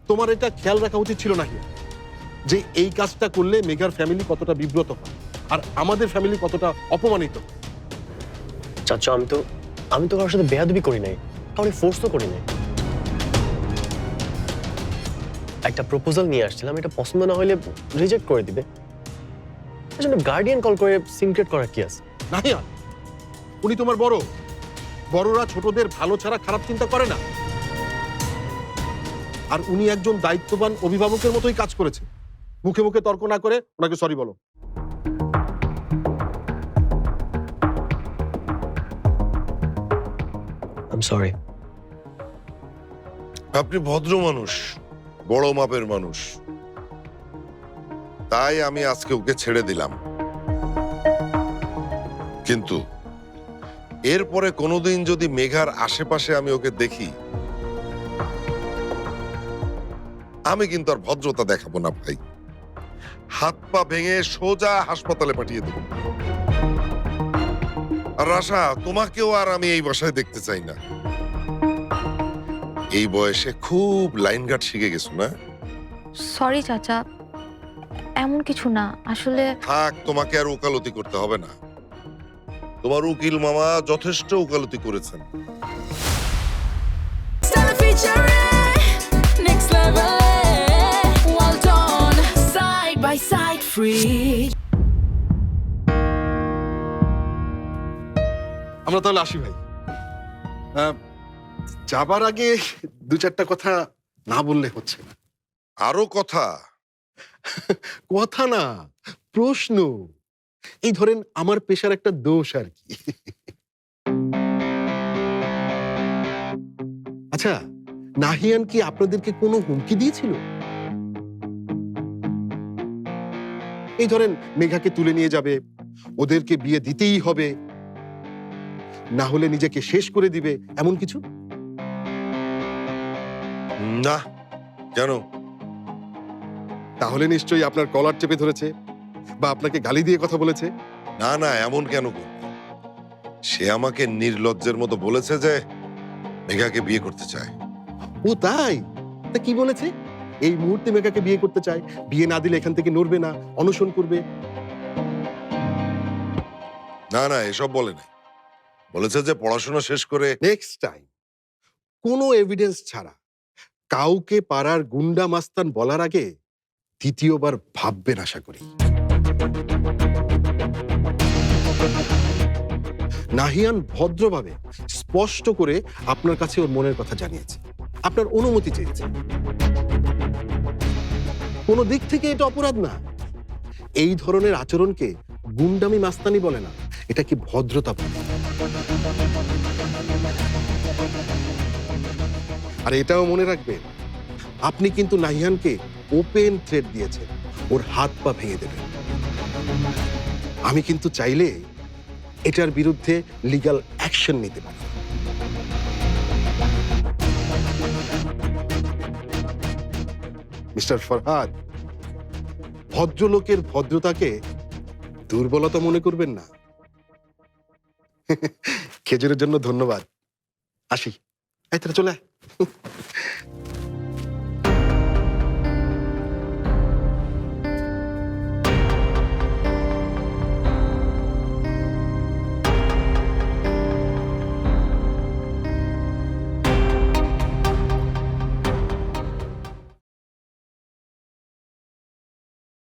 তোমার এটা খেয়াল রাখা উচিত ছিল নাকি যে এই কাজটা করলে মেঘার ফ্যামিলি কতটা বিব্রত হয় আর আমাদের ফ্যামিলি কতটা অপমানিত। চাচা আমি তো কারোর সাথে বেয়াদবি করি নাই, কাউকে ফোর্স তো করি নাই। একটা প্রপোজাল নিয়ে আসছিলাম, এটা পছন্দ না হলে রিজেক্ট করে দিবে। এজন্য গার্ডিয়ান কল করে সিক্রেট করার কি আছে? নাহিয়ান, উনি তোমার বড়, বড়রা ছোটদের ভালো ছাড়া খারাপ চিন্তা করে না। আর উনি একজন দায়িত্ববান অভিভাবকের মতোই কাজ করেছে। মুখে মুখে তর্ক না করে ওনাকে সরি বলো। I am sorry. আপনি ভদ্র মানুষ, বড় মাপের মানুষ, তাই আমি আজকে ওকে ছেড়ে দিলাম। কিন্তু এরপরে কোনোদিন যদি মেঘার আশেপাশে আমি ওকে দেখি, আমি কিন্তু আর ভদ্রতা দেখাবো না ভাই। হাত পা ভেঙে সোজা হাসপাতালে পাঠিয়ে দেব। আর আশা, তোমাকেও আর আমি এই বাসায় দেখতে চাই না। এই বয়সে খুব লাইনঘাট শিখে গেছো না? সরি চাচা, এমন কিছু না আসলে। থাক, তোমাকে আর ওকালতি করতে হবে না। তোমার উকিল মামা যথেষ্ট ওকালতি করেছেন। আমরা তাহলে আসি ভাই। যাবার আগে দু চারটা কথা না বললে হচ্ছে না। আরো কথা? কথা না, প্রশ্ন। এই ধরেন আমার পেশার একটা দোষ আর কি। আচ্ছা, নাহিয়ান কি আপনাদেরকে কোনো হুমকি দিয়েছিল? এই ধরেন মেঘাকে তুলে নিয়ে যাবে, ওদেরকে বিয়ে দিতেই হবে, না হলে নিজেকে শেষ করে দিবে, এমন কিছু? না। কেন? তাহলে নিশ্চয়ই আপনার কলার চেপে ধরেছে বা আপনাকে গালি দিয়ে কথা বলেছে। না না, এমন কেন করবে? সে আমাকে নির্লজ্জের মতো বলেছে যে মেঘাকে বিয়ে করতে চায়। ও তাই? তা কি বলেছে? এই মুহূর্তে মেঘাকে বিয়ে করতে চায়, বিয়ে না দিলে এখান থেকে নড়বে না, অনশন করবে। না না, এসব বলে নাই। বলেছে যে পড়াশোনা শেষ করে নেক্সট টাইম কোনো এভিডেন্স ছাড়া কাউকে পাড়ার গুন্ডা মাস্তান বলার আগে দ্বিতীয়বার ভাববেন আশা করি। নাহিয়ান ভদ্রভাবে স্পষ্ট করে আপনার কাছে ওর মনের কথা জানিয়েছে, আপনার অনুমতি চেয়েছে। কোনো দিক থেকে এটা অপরাধ না। এই ধরনের আচরণকে গুন্ডামি মাস্তানি বলে না, এটা কি ভদ্রতা বলে। আর এটাও মনে রাখবেন, আপনি কিন্তু নাহিয়ানকে ওপেন থ্রেট দিয়েছেন, ওর হাত পা ভেঙে দেবেন। আমি কিন্তু চাইলে এটার বিরুদ্ধে লিগ্যাল অ্যাকশন নিতে পারি। মিস্টার ফরহাদ, ভদ্রলোকের ভদ্রতাকে দুর্বলতা মনে করবেন না। খেজুরের জন্য ধন্যবাদ। আসি। এই তোরা চলে আয়।